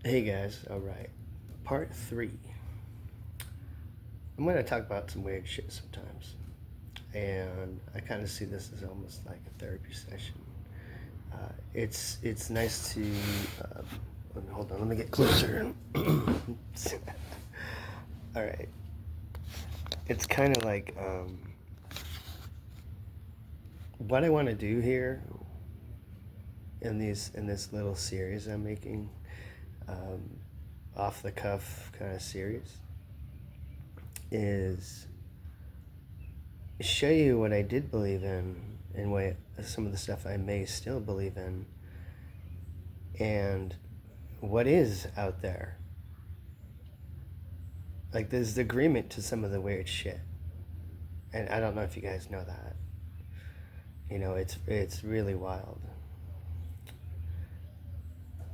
Hey guys, alright. Part 3. I'm going to talk about some weird shit sometimes. And I kind of see this as almost like a therapy session. It's nice to. Hold on, let me get closer. Alright. It's kind of like what I want to do here in this little series I'm making, off the cuff kind of series, is show you what I did believe in and what some of the stuff I may still believe in, and what is out there. Like, there's agreement to some of the weird shit, and I don't know if you guys know that. You know, it's really wild.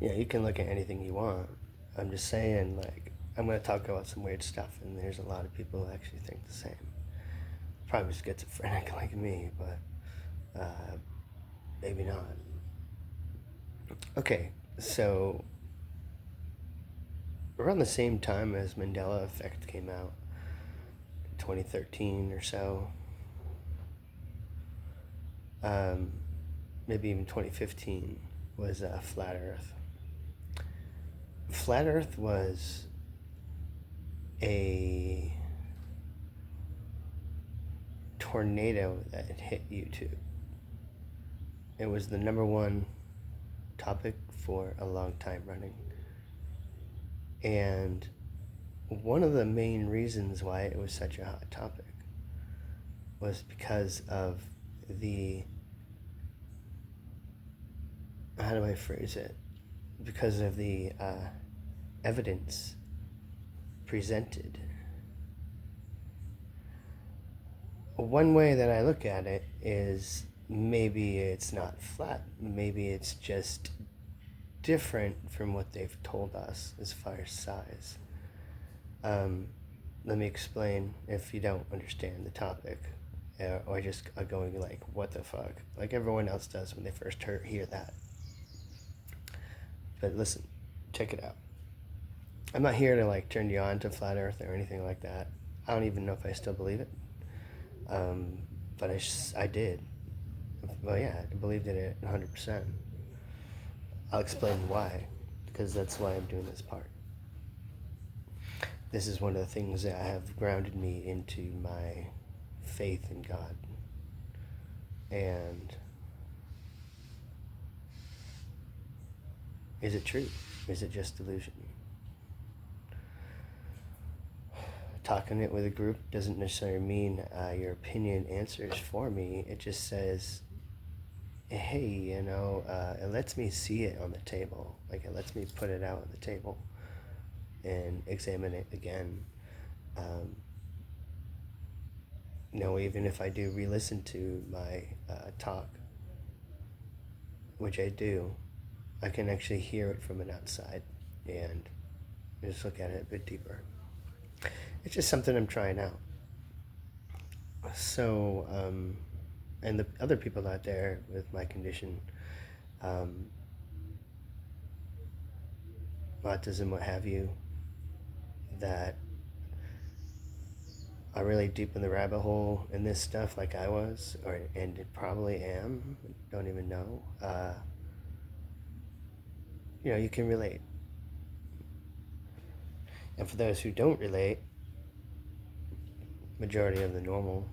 Yeah, you can look at anything you want. I'm just saying, like, I'm going to talk about some weird stuff, and there's a lot of people who actually think the same. Probably schizophrenic like me, but maybe not. Okay, so around the same time as Mandela Effect came out, 2013 or so, maybe even 2015, was Flat Earth. Flat Earth was a tornado that hit YouTube. It was the number one topic for a long time running. And one of the main reasons why it was such a hot topic was because of the, how do I phrase it? Because of the evidence presented. One way that I look at it is maybe it's not flat. Maybe it's just different from what they've told us as far as size. Let me explain if you don't understand the topic, or just are going like, what the fuck? Like everyone else does when they first hear that. But listen, check it out. I'm not here to like turn you on to flat earth or anything like that. I don't even know if I still believe it. But I did. Well, yeah, I believed in it 100%. I'll explain why, because that's why I'm doing this part. This is one of the things that have grounded me into my faith in God. And is it true? Is it just delusion? Talking it with a group doesn't necessarily mean your opinion answers for me. It just says, hey, you know, it lets me see it on the table. Like, it lets me put it out on the table and examine it again. You know, even if I do re-listen to my talk, which I do, I can actually hear it from an outside and just look at it a bit deeper. It's just something I'm trying out. So, and the other people out there with my condition, autism, what have you, that are really deep in the rabbit hole in this stuff like I was, and it probably am, don't even know, you know, you can relate. And for those who don't relate, majority of the normal,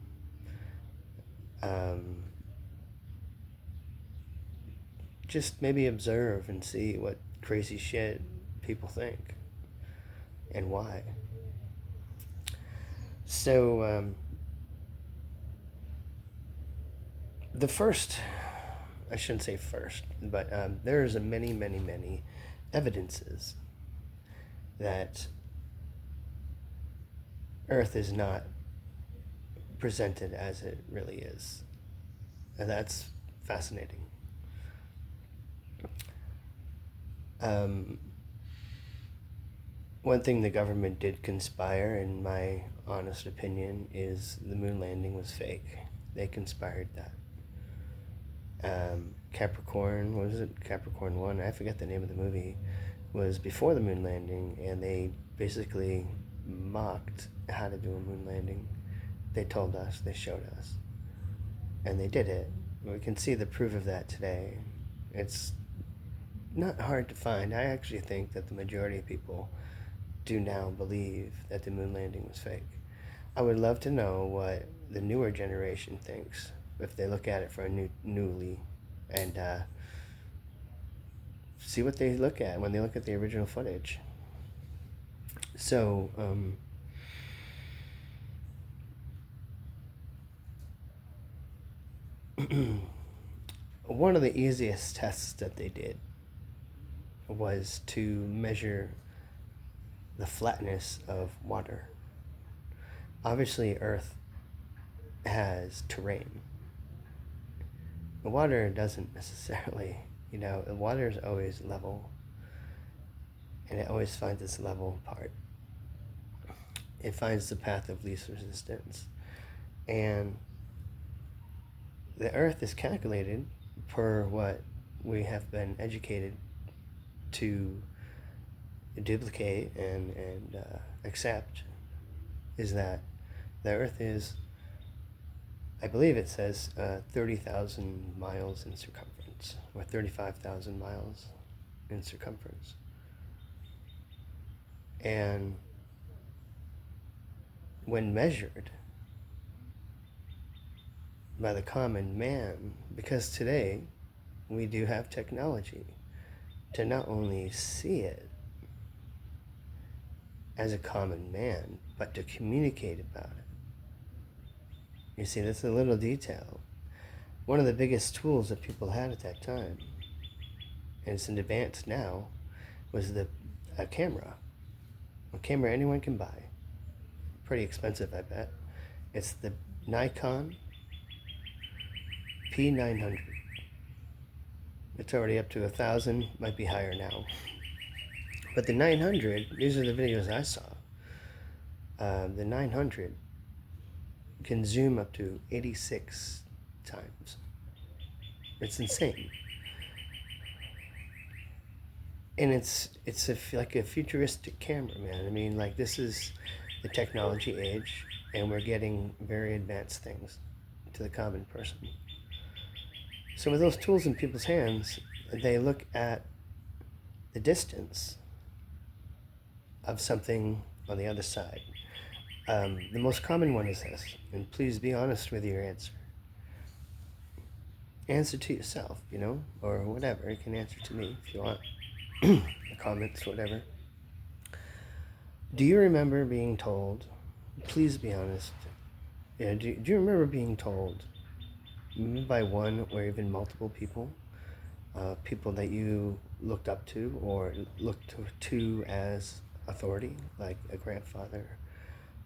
just maybe observe and see what crazy shit people think and why. So, the first, I shouldn't say first, but there's many evidences that Earth is not presented as it really is. And that's fascinating. One thing the government did conspire, in my honest opinion, is the moon landing was fake. They conspired that. Capricorn, what was it? Capricorn 1, I forget the name of the movie, was before the moon landing, and they basically mocked how to do a moon landing. They told us, they showed us, and they did it. We can see the proof of that today. It's not hard to find. I actually think that the majority of people do now believe that the moon landing was fake. I would love to know what the newer generation thinks if they look at it for a newly, and see what they look at when they look at the original footage. So, one of the easiest tests that they did was to measure the flatness of water. Obviously, Earth has terrain. The water doesn't necessarily, the water is always level, and it always finds its level part. It finds the path of least resistance. And the Earth is calculated per what we have been educated to duplicate and accept, is that the Earth is, I believe it says 30,000 miles in circumference, or 35,000 miles in circumference. And when measured by the common man, because today we do have technology to not only see it as a common man, but to communicate about it. You see, that's a little detail. One of the biggest tools that people had at that time, and it's in advance now, was a camera. A camera anyone can buy. Pretty expensive, I bet. It's the Nikon P900. It's already up to 1,000, might be higher now. But the 900, these are the videos I saw. The 900 can zoom up to 86 times. It's insane. And it's like a futuristic camera, man. I mean, like, this is the technology age, and we're getting very advanced things to the common person. So with those tools in people's hands, they look at the distance of something on the other side. The most common one is this, and please be honest with your answer. Answer to yourself, or whatever. You can answer to me if you want. The comments, whatever. Do you remember being told, please be honest, do you remember being told by one or even multiple people, people that you looked up to or looked to as authority, like a grandfather,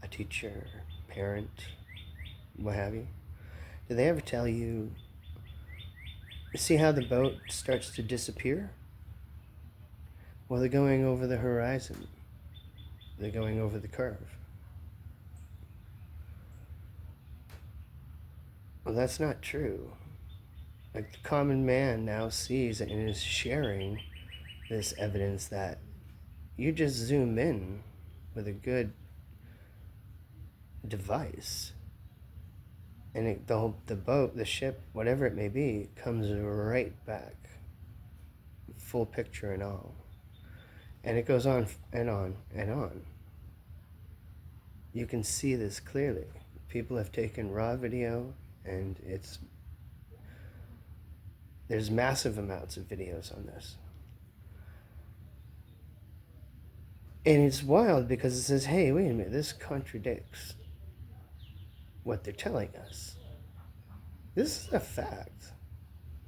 a teacher, parent, what have you? Did they ever tell you, see how the boat starts to disappear? Well, they're going over the horizon. They're going over the curve. Well, that's not true. Like, the common man now sees and is sharing this evidence that you just zoom in with a good device, and the boat, the ship, whatever it may be, comes right back, full picture and all. And it goes on and on and on. You can see this clearly. People have taken raw video, and there's massive amounts of videos on this. And it's wild because it says, hey, wait a minute, this contradicts what they're telling us. This is a fact.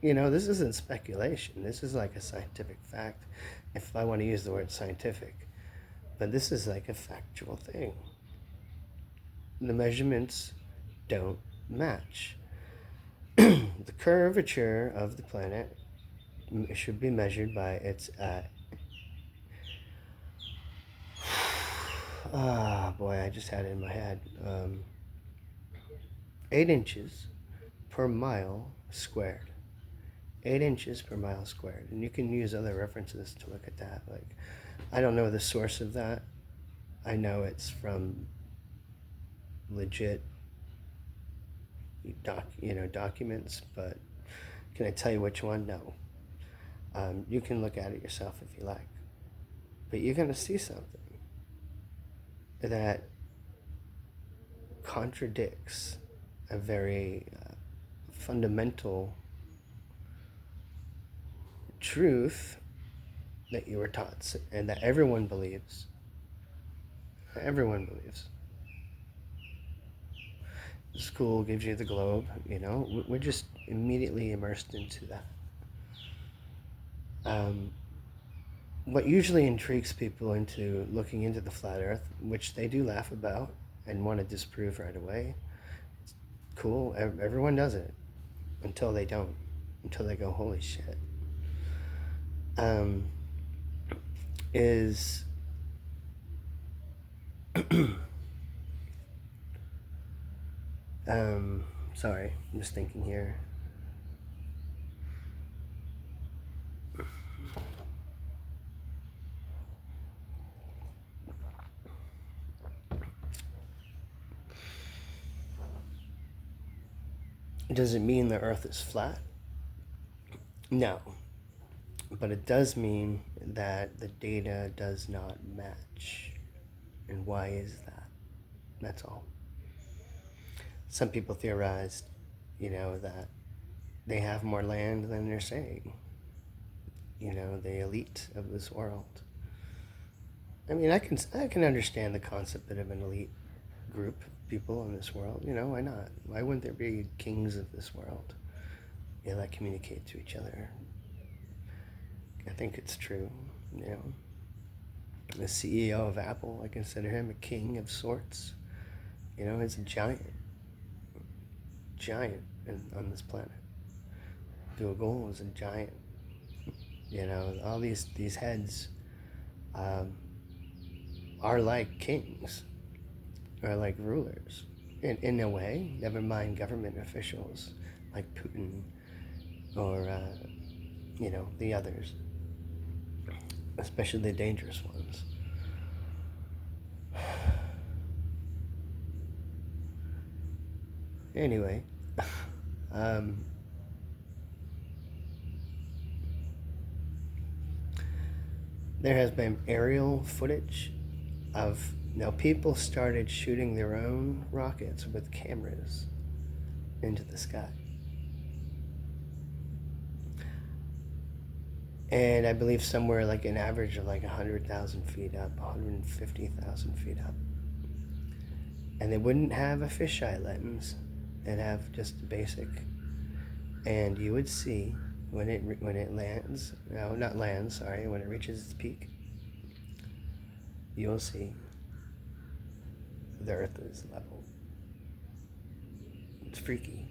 This isn't speculation. This is like a scientific fact, if I want to use the word scientific. But this is like a factual thing. The measurements don't match. The curvature of the planet should be measured by its boy, I just had it in my head. 8 inches per mile squared. 8 inches per mile squared. And you can use other references to look at that. Like, I don't know the source of that. I know it's from legit documents, but can I tell you which one? No. You can look at it yourself if you like. But you're going to see something that contradicts a very fundamental truth that you were taught and that everyone believes. Everyone believes. School gives you the globe, we're just immediately immersed into that. What usually intrigues people into looking into the flat earth, which they do laugh about and want to disprove right away, it's cool, everyone does it until they don't, until they go, holy shit, is sorry, I'm just thinking here. Does it mean the earth is flat? No. But it does mean that the data does not match. And why is that? That's all. Some people theorized, that they have more land than they're saying. The elite of this world. I mean, I can understand the concept of an elite group of people in this world. Why not? Why wouldn't there be kings of this world? That communicate to each other. I think it's true. The CEO of Apple, I consider him a king of sorts. He's a giant on this planet. Google is a giant. All these heads are like kings, or like rulers, in a way. Never mind government officials like Putin or the others, especially the dangerous ones. Anyway, there has been aerial footage of, people started shooting their own rockets with cameras into the sky. And I believe somewhere like an average of like 100,000 feet up, 150,000 feet up. And they wouldn't have a fisheye lens. They'd have just basic. And you would see when it lands, when it reaches its peak, you'll see the earth is level. It's freaky.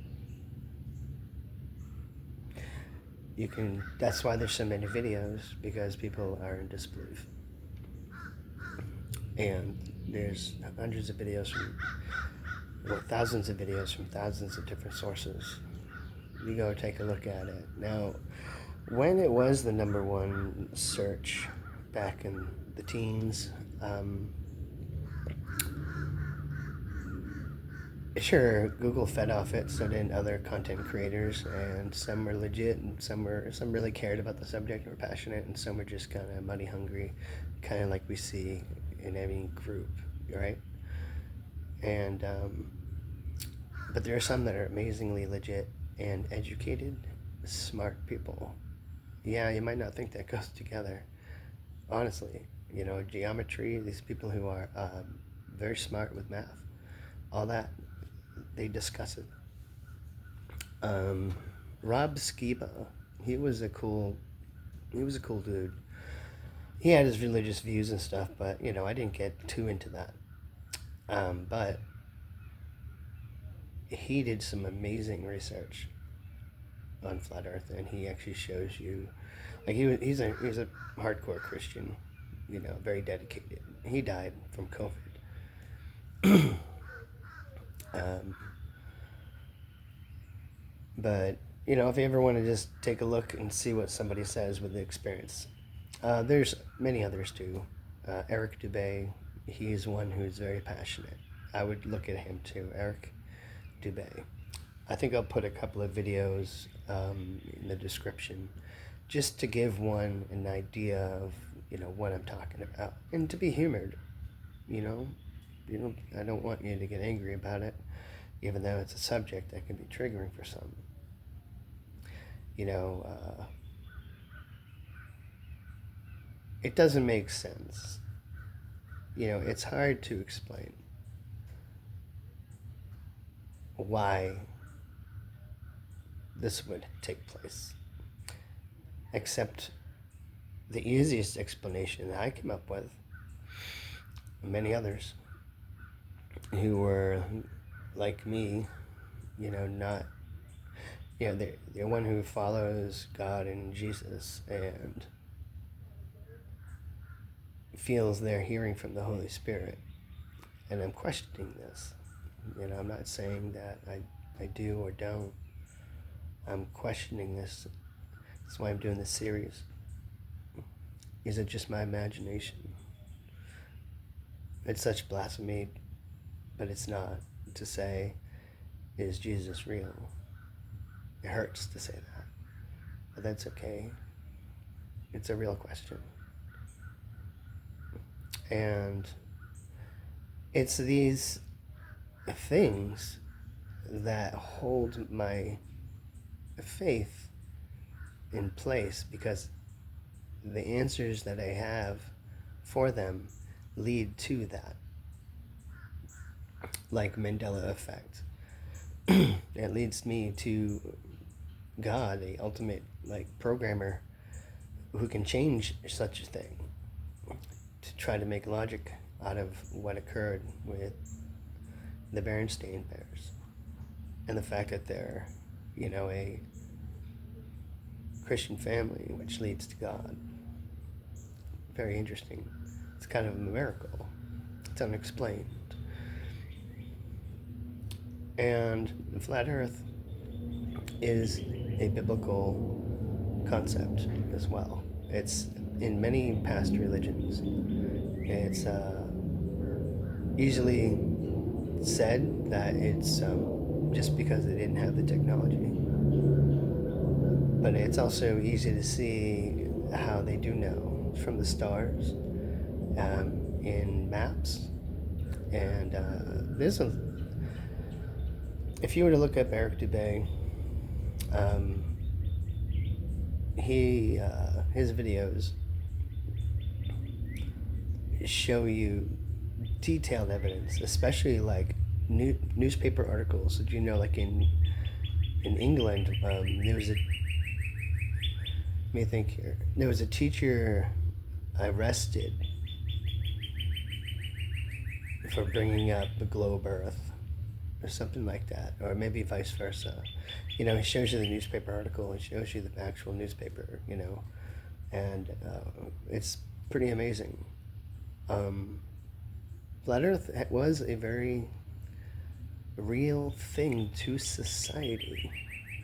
That's why there's so many videos, because people are in disbelief. And there's hundreds of videos thousands of videos from thousands of different sources. You go take a look at it. Now, when it was the #1 search back in the teens, sure, Google fed off it, so did other content creators, and some were legit, and some really cared about the subject and were passionate, and some were just kind of money hungry, kind of like we see in any group, right? And but there are some that are amazingly legit and educated, smart people. Yeah, you might not think that goes together, honestly. Geometry, these people who are very smart with math, all that, they discuss it. Rob Skiba, he was a cool dude. He had his religious views and stuff, but I didn't get too into that. But he did some amazing research on flat Earth, and he actually shows you, like he's a hardcore Christian, very dedicated. He died from COVID. But if you ever want to just take a look and see what somebody says with the experience, there's many others too. Eric Dubay, he's one who's very passionate. I would look at him too, Eric Dubay. I think I'll put a couple of videos in the description just to give one an idea of what I'm talking about and to be humored. You know, I don't want you to get angry about it, even though it's a subject that can be triggering for some. It doesn't make sense. It's hard to explain why this would take place, except the easiest explanation that I came up with, many others who were like me, not, they're one who follows God and Jesus and feels they're hearing from the Holy Spirit. And I'm questioning this. I'm not saying that I do or don't. I'm questioning this. That's why I'm doing this series. Is it just my imagination? It's such blasphemy, but it's not, to say, is Jesus real? It hurts to say that, but that's okay. It's a real question. And it's these things that hold my faith in place, because the answers that I have for them lead to that, like Mandela effect. It leads me to God, the ultimate programmer who can change such a thing, to try to make logic out of what occurred with the Berenstain Bears and the fact that they're a Christian family, which leads to God. Very interesting. It's kind of a miracle. It's unexplained. And the flat earth is a biblical concept as well. It's in many past religions. It's easily said that it's just because they didn't have the technology. But it's also easy to see how they do know from the stars, in maps. And if you were to look up Eric Dubay, his videos show you detailed evidence, especially newspaper articles. Did you know, in England, there was a, let me think here, there was a teacher arrested for bringing up the globe Earth, or something like that, or maybe vice versa. It shows you the newspaper article, it shows you the actual newspaper, and it's pretty amazing. Flat Earth was a very real thing to society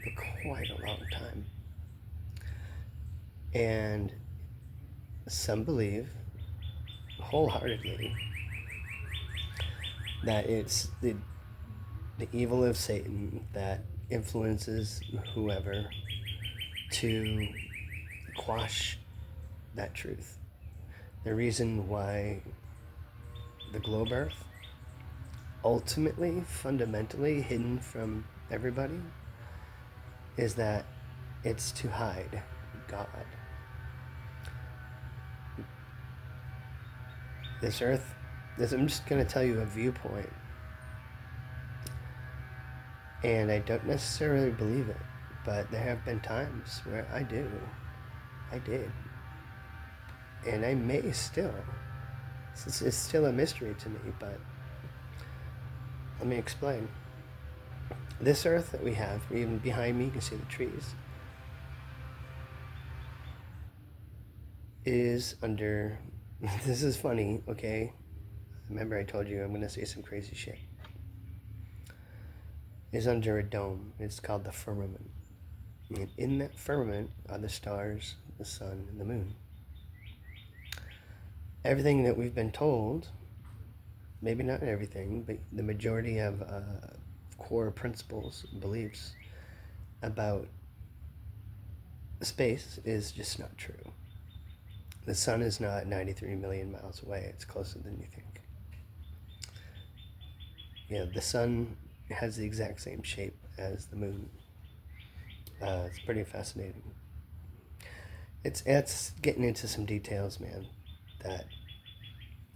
for quite a long time. And some believe wholeheartedly that it's the evil of Satan that influences whoever to quash that truth. The reason why the globe Earth, ultimately, fundamentally hidden from everybody, is that it's to hide God. This Earth, I'm just going to tell you a viewpoint, and I don't necessarily believe it, but there have been times where I did, and I may still. It's still a mystery to me, but let me explain. This Earth that we have, even behind me, you can see the trees, is under, this is funny, okay? Remember I told you I'm going to say some crazy shit. Is under a dome. It's called the firmament. And in that firmament are the stars, the sun, and the moon. Everything that we've been told, maybe not everything, but the majority of core principles, beliefs about space is just not true. The sun is not 93 million miles away. It's closer than you think. Yeah, the sun has the exact same shape as the moon. It's pretty fascinating. It's getting into some details, man, that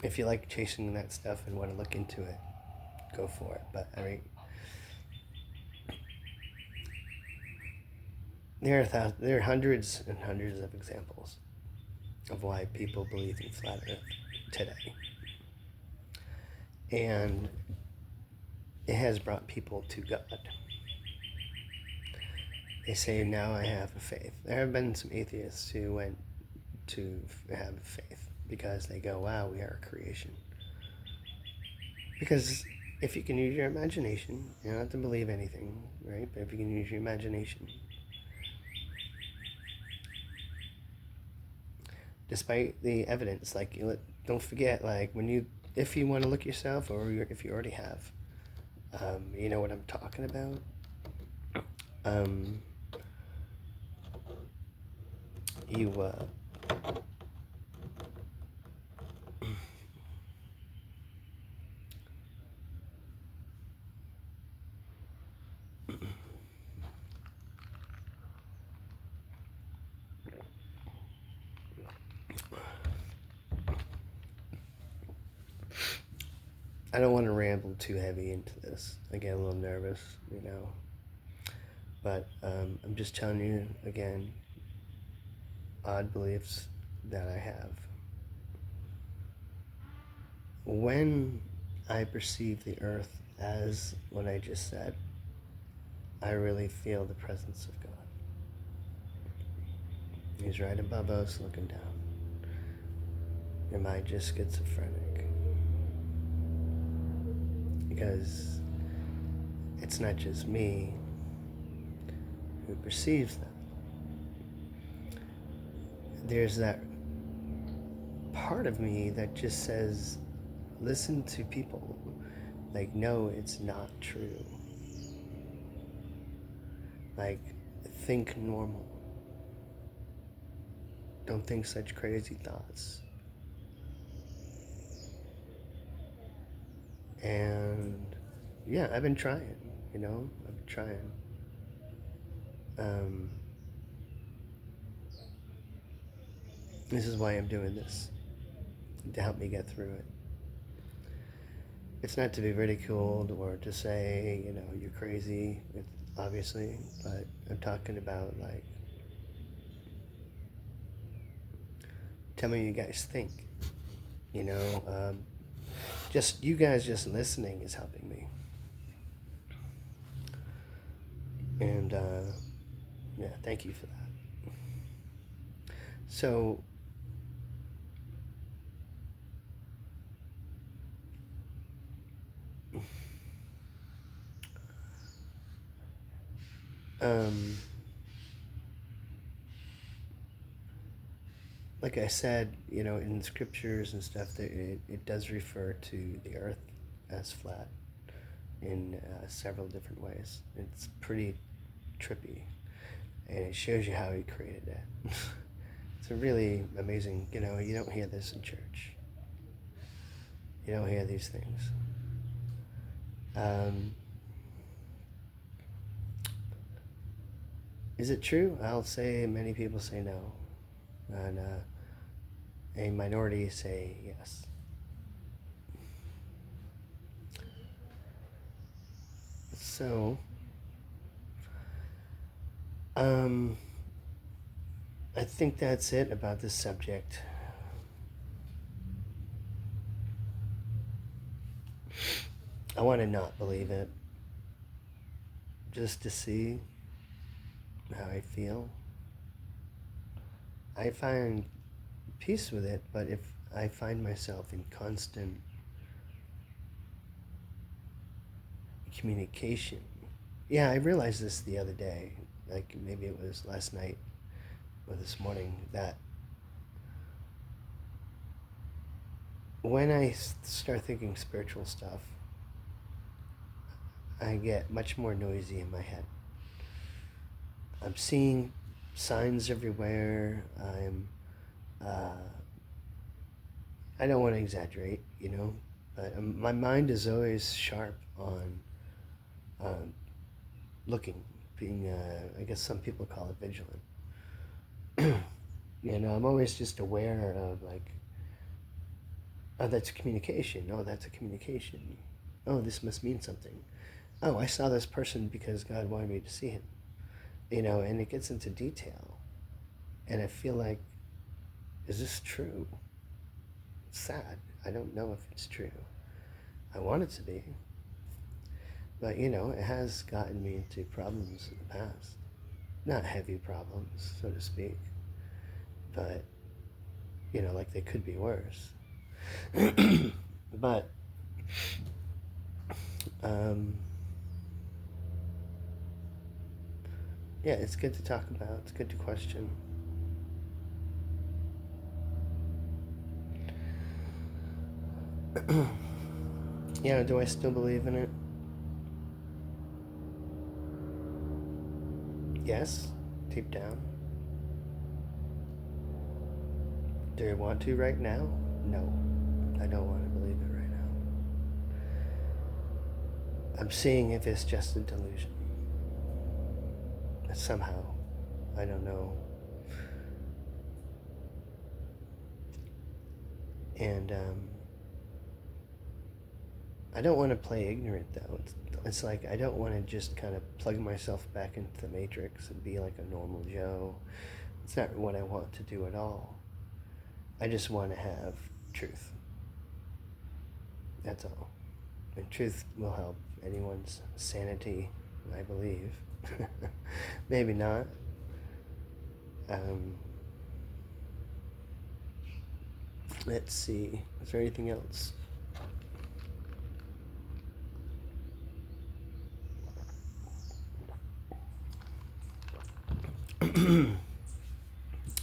if you like chasing that stuff and want to look into it, go for it. But I mean, there are hundreds and hundreds of examples of why people believe in flat Earth today, and it has brought people to God. They say, now I have a faith. There have been some atheists who went to have faith because they go, wow, we are a creation. Because if you can use your imagination, you don't have to believe anything, right? But if you can use your imagination, despite the evidence, like, don't forget, like, if you want to look yourself, or if you already have, you know what I'm talking about. You I don't want to ramble too heavy into this. I get a little nervous, you know. But I'm just telling you again, odd beliefs that I have. When I perceive the earth as what I just said, I really feel the presence of God. He's right above us looking down. Am I just schizophrenic? Because it's not just me who perceives them. There's that part of me that just says, listen to people. Like, no, it's not true. Like, think normal. Don't think such crazy thoughts. And yeah, I've been trying, you know, I've been trying. This is why I'm doing this, to help me get through it. It's not to be ridiculed or to say, you know, you're crazy, obviously, but I'm talking about, like, tell me what you guys think, you know. Just you guys just listening is helping me. And yeah, thank you for that. So like I said, you know, in scriptures and stuff, it does refer to the earth as flat in several different ways. It's pretty trippy, and it shows you how he created it. It's a really amazing, you know, you don't hear this in church. You don't hear these things. Is it true? I'll say many people say no, and a minority say yes. So, I think that's it about this subject. I want to not believe it, just to see how I feel. I find peace with it, but if I find myself in constant communication, yeah, I realized this the other day. like maybe it was last night or this morning, that when I start thinking spiritual stuff, I get much more noisy in my head. I'm seeing signs everywhere. Uh, I don't want to exaggerate, but my mind is always sharp on um, looking, being, I guess some people call it vigilant. I'm always just aware of, like, oh, that's communication. Oh, that's a communication. Oh, this must mean something. Oh, I saw this person because God wanted me to see him. And it gets into detail. And I feel like, is this true? It's sad. I don't know if it's true. I want it to be. But, it has gotten me into problems in the past. Not heavy problems, so to speak. But, like they could be worse. But, yeah, it's good to talk about. It's good to question. Do I still believe in it? Yes, deep down. Do I want to right now? No, I don't want to believe it right now. I'm seeing if it's just a delusion. Somehow, I don't know. And I don't want to play ignorant, though. It's like I don't want to just kind of plug myself back into the matrix and be like a normal Joe. It's not what I want to do at all. I just want to have truth. That's all. And truth will help anyone's sanity, I believe. Maybe not. Let's see. Is there anything else?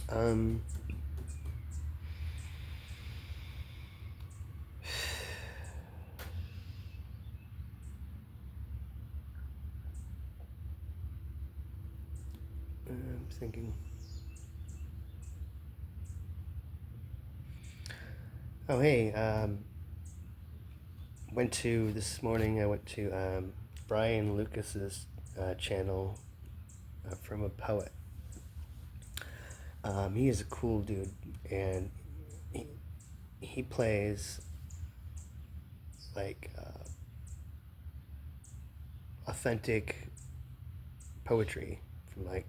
I'm thinking. Oh, hey. This morning, I went to Brian Lucas's channel from a poet. He is a cool dude, and he plays like authentic poetry from like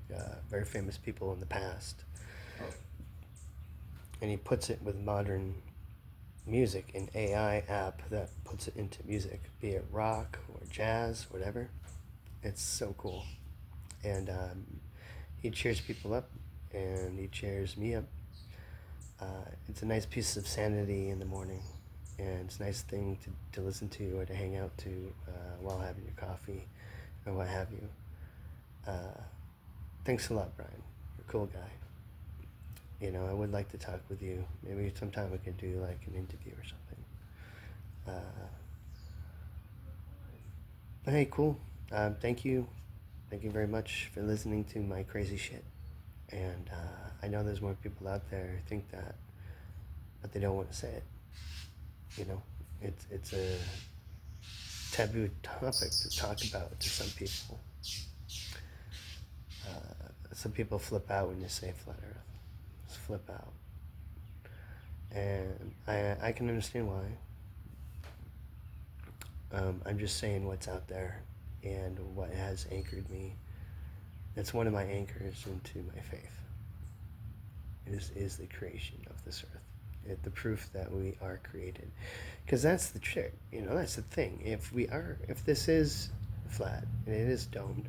very famous people in the past, and he puts it with modern music, an AI app that puts it into music, be it rock or jazz, whatever. It's so cool, and he cheers people up, and he cheers me up. It's a nice piece of sanity in the morning, and it's a nice thing to listen to or to hang out to while having your coffee or what have you. Thanks a lot, Brian. You're a cool guy. I would like to talk with you. Maybe sometime we could do like an interview or something. But hey, cool. Thank you. Thank you very much for listening to my crazy shit. And I know there's more people out there who think that, but they don't want to say it. It's a taboo topic to talk about to some people. Some people flip out when you say flat Earth. Just flip out. And I can understand why. I'm just saying what's out there and what has anchored me. That's one of my anchors into my faith. Is the creation of this earth. The proof that we are created. Because that's the trick, that's the thing. If this is flat and it is domed,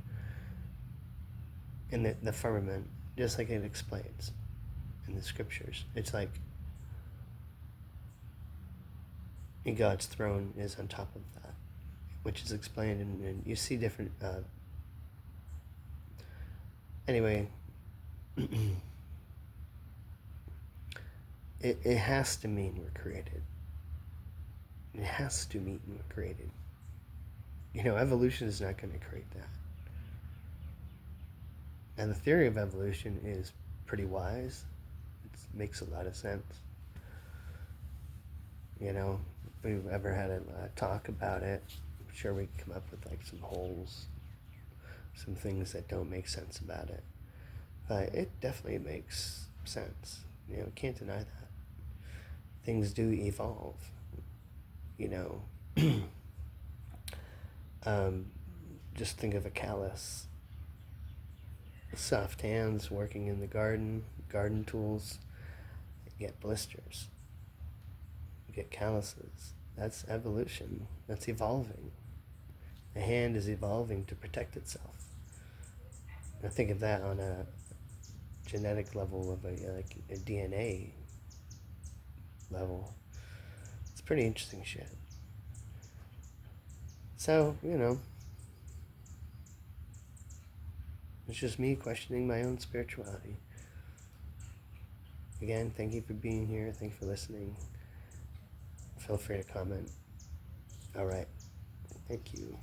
in the firmament, just like it explains in the scriptures, it's like God's throne is on top of that, which is explained, and you see different Anyway, it has to mean we're created. It has to mean we're created. Evolution is not going to create that. And the theory of evolution is pretty wise. It makes a lot of sense. If we've ever had a talk about it, I'm sure we can come up with like some holes, some things that don't make sense about it. But it definitely makes sense. We can't deny that. Things do evolve. Just think of a callus. Soft hands working in the garden tools, you get blisters, you get calluses. That's evolution. That's evolving. The hand is evolving to protect itself. Now think of that on a genetic level of a DNA level. It's pretty interesting shit. So, it's just me questioning my own spirituality. Again, thank you for being here. Thank you for listening. Feel free to comment. All right. Thank you.